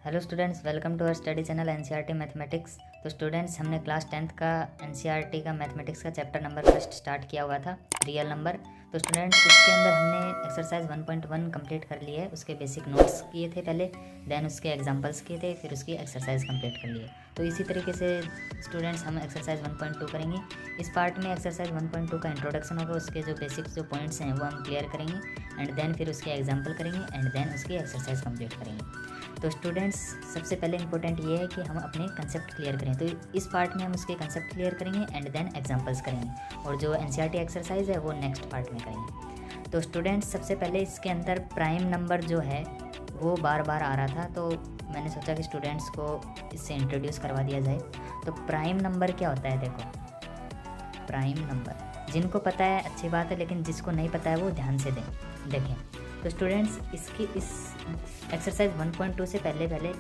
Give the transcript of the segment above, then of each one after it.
Hello students, welcome to our study channel NCERT mathematics. तो students, हमने class 10th का NCERT का mathematics का चैप्टर नंबर फर्स्ट स्टार्ट किया हुआ था, रियल नंबर। तो स्टूडेंट्स, उसके अंदर हमने एक्सरसाइज 1.1 कंप्लीट कर ली है। उसके बेसिक नोट्स किए थे पहले, देन उसके एग्जांपल्स किए थे, फिर उसकी एक्सरसाइज कंप्लीट कर लिए। तो इसी तरीके से स्टूडेंट्स हम एक्सरसाइज 1.2 करेंगे। इस पार्ट में एक्सरसाइज 1.2 का इंट्रोडक्शन होगा, उसके जो बेसिक जो पॉइंट्स हैं वो हम क्लियर करेंगे एंड देन फिर उसके एग्जाम्पल करेंगे एंड देन उसकी एक्सरसाइज कंप्लीट करेंगे। तो स्टूडेंट्स, सबसे पहले इंपॉर्टेंट ये है कि हम अपने कंसेप्ट क्लियर करें। तो इस पार्ट में हम उसके कंसेप्ट क्लियर करेंगे एंड देन एग्जांपल्स करेंगे, और जो एनसीईआरटी एक्सरसाइज है वो नेक्स्ट पार्ट में करेंगे। तो स्टूडेंट्स, सबसे पहले इसके अंदर प्राइम नंबर जो है वो बार बार आ रहा था, तो मैंने सोचा कि स्टूडेंट्स को इससे इंट्रोड्यूस करवा दिया जाए। तो प्राइम नंबर क्या होता है? देखो, प्राइम नंबर जिनको पता है अच्छी बात है, लेकिन जिसको नहीं पता है वो ध्यान से देखें। तो स्टूडेंट्स, इसकी इस एक्सरसाइज 1.2 से पहले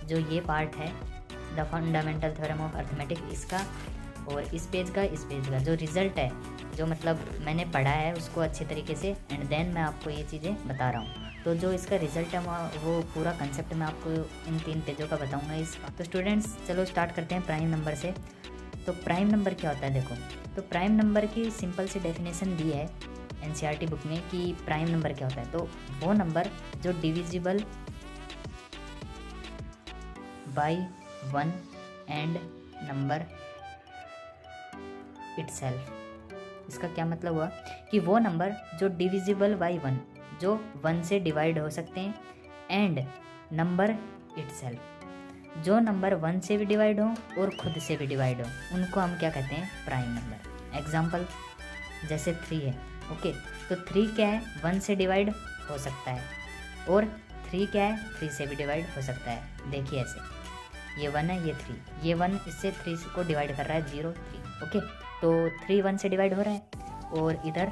जो ये पार्ट है, the fundamental theorem of arithmetic, इसका और इस पेज का जो रिज़ल्ट है, जो मतलब मैंने पढ़ा है उसको अच्छे तरीके से, एंड देन मैं आपको ये चीज़ें बता रहा हूँ। तो जो इसका रिज़ल्ट है वो पूरा कंसेप्ट मैं आपको इन 3 पेजों का बताऊँगा तो स्टूडेंट्स, चलो स्टार्ट करते हैं प्राइम नंबर से। तो प्राइम नंबर क्या होता है? देखो, तो प्राइम नंबर की सिंपल सी डेफिनेशन दी है एनसीईआरटी बुक में कि प्राइम नंबर क्या होता है। तो वो नंबर जो divisible by 1 and number itself. इसका क्या मतलब हुआ कि वो नंबर जो डिविजिबल बाय 1, जो 1 से डिवाइड हो सकते हैं, एंड नंबर इटसेल्फ, जो नंबर 1 से भी डिवाइड हो और खुद से भी डिवाइड हो, उनको हम क्या कहते हैं? Prime number. एग्जाम्पल जैसे 3 है, ओके। तो 3 क्या है? 1 से डिवाइड हो सकता है, और 3 क्या है? 3 से भी डिवाइड हो सकता है। देखिए ऐसे, ये 1 है, ये 3, ये 1 इससे 3 को डिवाइड कर रहा है, 0 3, ओके। तो 3 1 से डिवाइड हो रहा है, और इधर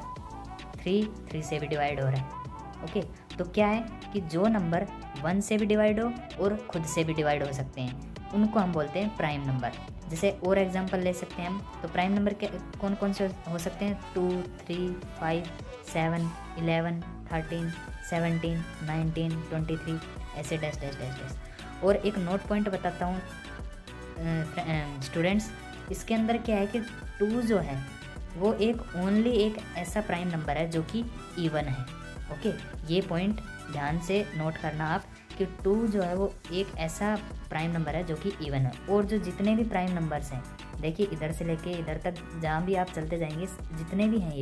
3 से भी डिवाइड हो रहा है, ओके। तो क्या है कि जो नंबर 1 से भी डिवाइड हो और खुद से भी डिवाइड हो सकते हैं, उनको हम बोलते हैं प्राइम नंबर। जैसे और एग्जांपल ले सकते हैं हम। तो प्राइम नंबर के कौन कौन से हो सकते हैं? 2 3 5 7 11 13 17 19 23, ऐसे डैश डैश डैश डैश। और एक नोट पॉइंट बताता हूँ स्टूडेंट्स, इसके अंदर क्या है कि 2 जो है वो ओनली एक ऐसा प्राइम नंबर है जो कि इवन है, ओके। ये पॉइंट ध्यान से नोट करना आप कि 2 जो है वो एक ऐसा प्राइम नंबर है जो कि इवन है। और जो जितने भी प्राइम नंबर्स हैं, देखिए इधर से लेके इधर तक जहाँ भी आप चलते जाएंगे, जितने भी हैं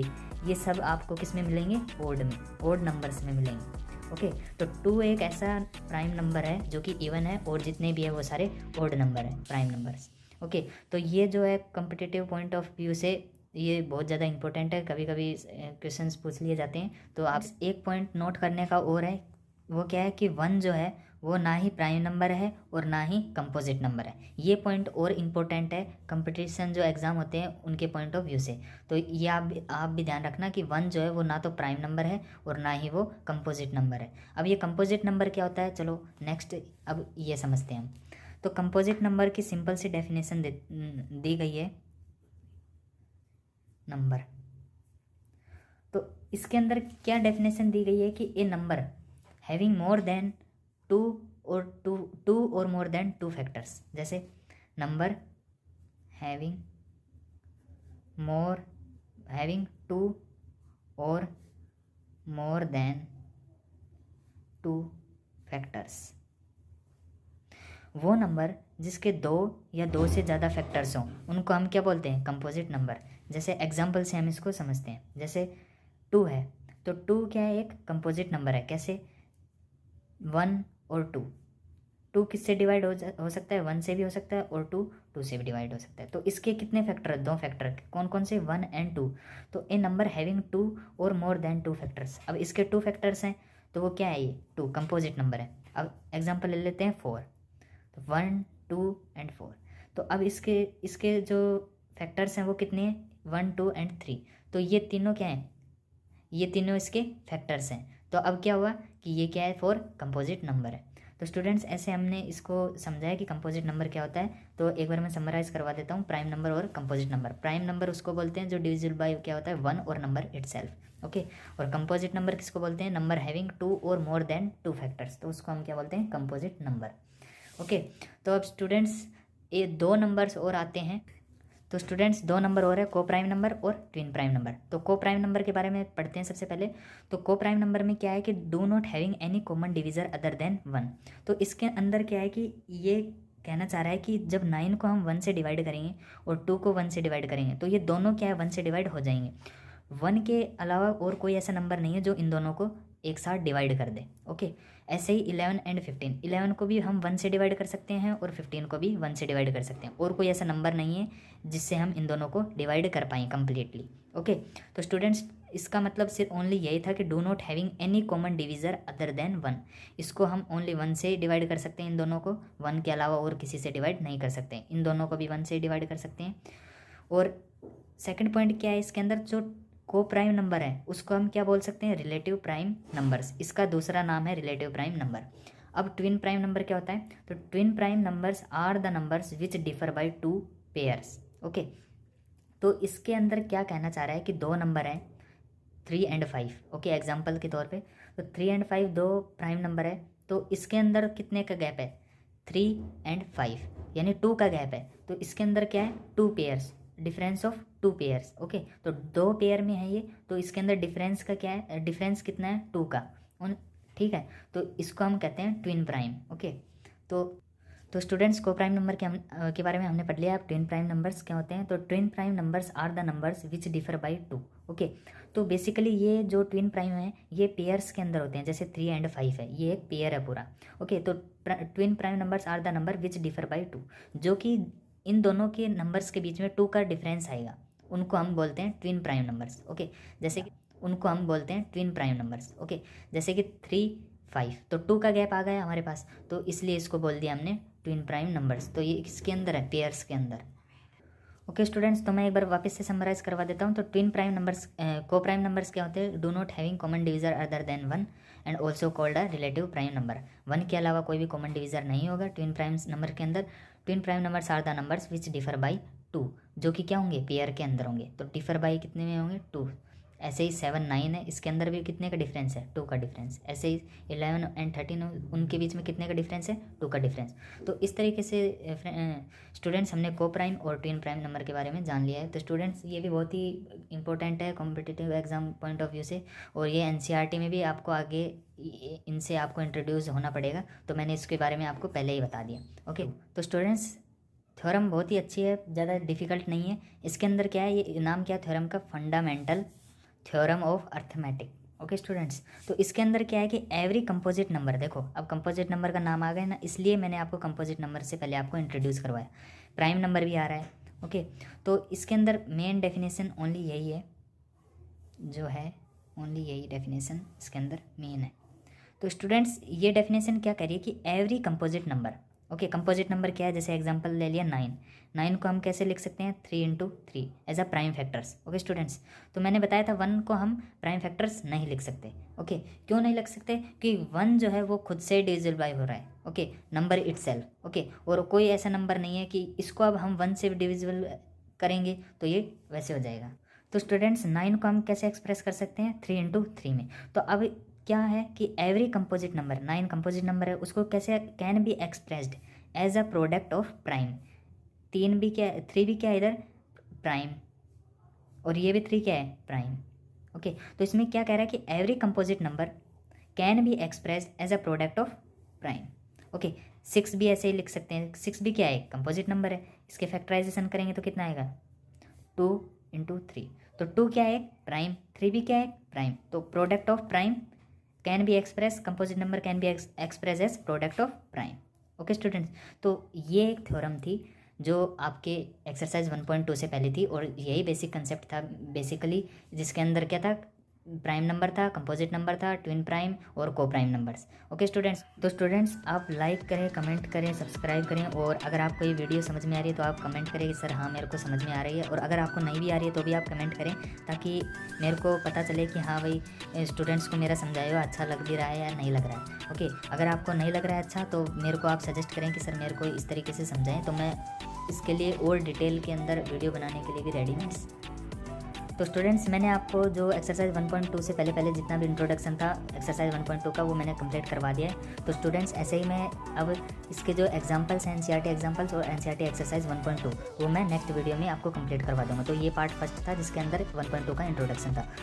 ये सब आपको किस में मिलेंगे? ओड में, ओड नंबर्स में मिलेंगे, ओके। तो 2 एक ऐसा प्राइम नंबर है जो कि इवन है, और जितने भी है वो सारे ओड नंबर है, प्राइम नंबर्स, ओके। तो ये जो है कॉम्पिटिटिव पॉइंट ऑफ व्यू से ये बहुत ज़्यादा इंपॉर्टेंट है, कभी कभी क्वेश्चंस पूछ लिए जाते हैं। तो आप एक पॉइंट नोट करने का और है, वो क्या है कि 1 जो है वो ना ही प्राइम नंबर है और ना ही कंपोजिट नंबर है। ये पॉइंट और इम्पोर्टेंट है कंपटीशन जो एग्ज़ाम होते हैं उनके पॉइंट ऑफ व्यू से। तो ये आप भी ध्यान रखना कि 1 जो है वो ना तो प्राइम नंबर है और ना ही वो कंपोजिट नंबर है। अब ये कंपोजिट नंबर क्या होता है, चलो नेक्स्ट अब ये समझते हैं हम। तो कंपोजिट नंबर की सिंपल सी डेफिनेशन दी गई है नंबर। तो इसके अंदर क्या डेफिनेशन दी गई है कि ए नंबर हैविंग मोर देन 2 और मोर देन 2 फैक्टर्स। जैसे नंबर हैविंग 2 और मोर देन 2 फैक्टर्स, वो नंबर जिसके 2 या 2 से ज़्यादा फैक्टर्स हों, उनको हम क्या बोलते हैं? Composite number. जैसे एग्जांपल से हम इसको समझते हैं। जैसे 2 है, तो 2 क्या है? एक कंपोजिट नंबर है। कैसे? 1 और 2 किससे डिवाइड हो सकता है? 1 से भी हो सकता है, और 2 से भी डिवाइड हो सकता है। तो इसके कितने फैक्टर? 2 फैक्टर। कौन कौन से? 1 एंड 2। तो ए नंबर हैविंग 2 और मोर देन 2 फैक्टर्स। अब इसके 2 फैक्टर्स हैं, तो वो क्या है? ये 2 कंपोजिट नंबर है। अब एग्जाम्पल ले लेते हैं 4। तो 1 2 एंड 4। तो अब इसके जो फैक्टर्स हैं वो कितने हैं? 1 2 एंड 3। तो ये तीनों क्या हैं? ये तीनों इसके फैक्टर्स हैं। तो अब क्या हुआ कि ये क्या है? 4 कंपोजिट नंबर है। तो स्टूडेंट्स, ऐसे हमने इसको समझा है कि कंपोजिट नंबर क्या होता है। तो एक बार मैं समराइज़ करवा देता हूँ प्राइम नंबर और कंपोजिट नंबर। प्राइम नंबर उसको बोलते हैं जो डिविजिबल बाय क्या होता है? 1 और नंबर इटसेल्फ, ओके। और कंपोजिट नंबर किसको बोलते हैं? नंबर हैविंग 2 और मोर देन 2 फैक्टर्स। तो उसको हम क्या बोलते हैं? कंपोजिट नंबर, ओके, तो अब स्टूडेंट्स ये 2 नंबर्स और आते हैं। तो स्टूडेंट्स 2 नंबर और है, को प्राइम नंबर और ट्विन प्राइम नंबर। तो को प्राइम नंबर के बारे में पढ़ते हैं सबसे पहले। तो को प्राइम नंबर में क्या है कि do not having any common divisor other than 1। तो इसके अंदर क्या है कि ये कहना चाह रहा है कि जब 9 को हम 1 से डिवाइड करेंगे और 2 को 1 से डिवाइड करेंगे तो ये दोनों क्या है 1 से डिवाइड हो जाएंगे। 1 के अलावा और कोई ऐसा नंबर नहीं है जो इन दोनों को एक साथ डिवाइड कर दे। ओके, ऐसे ही 11 एंड 15, 11 को भी हम 1 से डिवाइड कर सकते हैं और 15 को भी 1 से डिवाइड कर सकते हैं। और कोई ऐसा नंबर नहीं है जिससे हम इन दोनों को डिवाइड कर पाएँ कम्प्लीटली। ओके, तो स्टूडेंट्स इसका मतलब सिर्फ ओनली यही था कि do not having any common divisor other than 1। इसको हम ओनली 1 से डिवाइड कर सकते हैं, इन दोनों को 1 के अलावा और किसी से डिवाइड नहीं कर सकते। इन दोनों को भी 1 से डिवाइड कर सकते हैं। और सेकंड पॉइंट क्या है इसके अंदर, जो को प्राइम नंबर है उसको हम क्या बोल सकते हैं, रिलेटिव प्राइम नंबर्स। इसका दूसरा नाम है रिलेटिव प्राइम नंबर। अब ट्विन प्राइम नंबर क्या होता है, तो twin prime numbers are the numbers which differ by 2 pairs. Okay, तो इसके अंदर क्या कहना चाह रहा है कि 2 नंबर हैं 3 एंड 5। ओके, एग्जाम्पल के तौर पे तो 3 एंड 5 2 प्राइम नंबर है, तो इसके अंदर कितने का गैप है, 3 एंड 5 यानी 2 का गैप है। तो इसके अंदर क्या है, 2 pairs, difference of 2 pairs. Okay, तो 2 पेयर में है ये, तो इसके अंदर डिफरेंस का क्या है, डिफरेंस कितना है 2 का। ठीक है, तो इसको हम कहते हैं ट्विन प्राइम। ओके, तो स्टूडेंट्स को प्राइम नंबर के बारे में हमने पढ़ लिया। अब ट्विन प्राइम नंबर्स क्या होते हैं, तो twin prime numbers are the numbers which differ by 2। Okay, तो बेसिकली ये जो ट्विन प्राइम है ये पेयर्स के अंदर होते हैं, जैसे 3 एंड 5 है, ये एक पेयर है पूरा। ओके, तो twin prime numbers are the number which differ by 2, जो कि इन दोनों के नंबर्स के बीच में 2 का डिफरेंस आएगा, उनको हम बोलते हैं ट्विन प्राइम नंबर्स। ओके, जैसे कि उनको हम बोलते हैं ट्विन प्राइम नंबर्स। ओके, जैसे कि 3 5 तो 2 का गैप आ गया हमारे पास, तो इसलिए इसको बोल दिया हमने ट्विन प्राइम नंबर्स। तो ये किसके अंदर है, पेयर्स के अंदर। ओके स्टूडेंट्स, तो मैं एक बार वापस से समराइज करवा देता हूँ। तो ट्विन प्राइम नंबर्स को प्राइम नंबर्स क्या होते हैं, do not having common divisor other than 1 and also called a relative prime number. 1 के अलावा कोई भी कॉमन डिविजर नहीं होगा ट्विन प्राइम नंबर के अंदर। Twin prime numbers are the numbers which differ by 2, जो कि क्या होंगे, पेयर के अंदर होंगे। तो डिफर बाई कितने में होंगे, 2। ऐसे ही 7 9 है, इसके अंदर भी कितने का डिफरेंस है, 2 का डिफरेंस। ऐसे ही 11 एंड 13 उनके बीच में कितने का डिफरेंस है, 2 का डिफरेंस। तो इस तरीके से स्टूडेंट्स हमने को प्राइम और ट्विन प्राइम नंबर के बारे में जान लिया है। तो स्टूडेंट्स ये भी बहुत ही इंपॉर्टेंट है competitive exam point of view से, और ये एनसीईआरटी में भी आपको आगे इनसे आपको इंट्रोड्यूस होना पड़ेगा। तो मैंने इसके बारे में आपको पहले ही बता दिया। ओके, तो स्टूडेंट्स थ्योरम बहुत ही अच्छी है, ज़्यादा डिफिकल्ट नहीं है। इसके अंदर क्या है, ये नाम क्या है थ्योरम का, fundamental theorem of arithmetic. Okay students, तो इसके अंदर क्या है कि एवरी कंपोजिट नंबर, देखो अब कंपोजिट नंबर का नाम आ गया ना, इसलिए मैंने आपको कंपोजिट नंबर से पहले आपको इंट्रोड्यूस करवाया। प्राइम नंबर भी आ रहा है। ओके, तो इसके अंदर मेन डेफिनेशन ओनली यही है, जो है ओनली यही डेफिनेशन इसके अंदर मेन है। तो स्टूडेंट्स ये डेफिनेशन क्या करिए कि every composite number, okay composite number क्या है, जैसे एग्जांपल ले लिया 9 को हम कैसे लिख सकते हैं, 3 × 3 as a prime factors. Okay students, तो मैंने बताया था 1 को हम प्राइम फैक्टर्स नहीं लिख सकते। ओके, क्यों नहीं लिख सकते, कि 1 जो है वो खुद से डिविजिबल बाय हो रहा है। Okay, number itself. ओके, और कोई ऐसा नंबर नहीं है कि इसको अब हम 1 से डिविजिबल करेंगे तो ये वैसे हो जाएगा। तो स्टूडेंट्स 9 को हम कैसे एक्सप्रेस कर सकते हैं, 3 × 3 में। तो अब क्या है कि every composite number, 9 composite number है, उसको कैसे can be expressed as a product of prime. 3 भी क्या, 3 भी क्या है इधर प्राइम, और ये भी 3 क्या है प्राइम। ओके, तो इसमें क्या कह रहा है कि every composite number can be expressed as a product of prime. Okay, 6 भी ऐसे ही लिख सकते हैं, 6 भी क्या है कंपोजिट नंबर है, इसके फैक्टराइजेशन करेंगे तो कितना आएगा, 2 × 3। तो 2 क्या है प्राइम, 3 भी क्या है प्राइम, तो product of prime can be express, composite number can be express as product of prime. Okay students, तो ये एक थ्योरम थी जो आपके एक्सरसाइज 1.2 से पहले थी, और यही बेसिक कंसेप्ट था बेसिकली, जिसके अंदर क्या था, प्राइम नंबर था, कंपोजिट नंबर था, ट्विन प्राइम और को प्राइम नंबर्स। ओके स्टूडेंट्स, तो स्टूडेंट्स आप लाइक करें, कमेंट करें, सब्सक्राइब करें, और अगर आपको ये वीडियो समझ में आ रही है तो आप कमेंट करें कि सर हाँ मेरे को समझ में आ रही है, और अगर आपको नहीं भी आ रही है तो भी आप कमेंट करें, ताकि मेरे को पता चले कि हाँ भाई स्टूडेंट्स को मेरा समझाया हुआ अच्छा लग भी रहा है या नहीं लग रहा है। ओके, अगर आपको नहीं लग रहा है अच्छा, तो मेरे को आप सजेस्ट करें कि सर मेरे को इस तरीके से समझाएं, तो मैं इसके लिए और डिटेल के अंदर वीडियो बनाने के लिए भी रेडी हूँ। तो स्टूडेंट्स मैंने आपको जो एक्सरसाइज 1.2 से पहले जितना भी इंट्रोडक्शन था एक्सरसाइज 1.2 का वो मैंने कंप्लीट करवा दिया है। तो स्टूडेंट्स ऐसे ही मैं अब इसके जो एग्जांपल्स हैं एनसीईआरटी एग्जांपल्स और एनसीईआरटी एक्सरसाइज 1.2 वो मैं नेक्स्ट वीडियो में आपको कंप्लीट करवा दूंगा। तो ये पार्ट फर्स्ट था जिसके अंदर 1.2 का इंट्रोडक्शन था।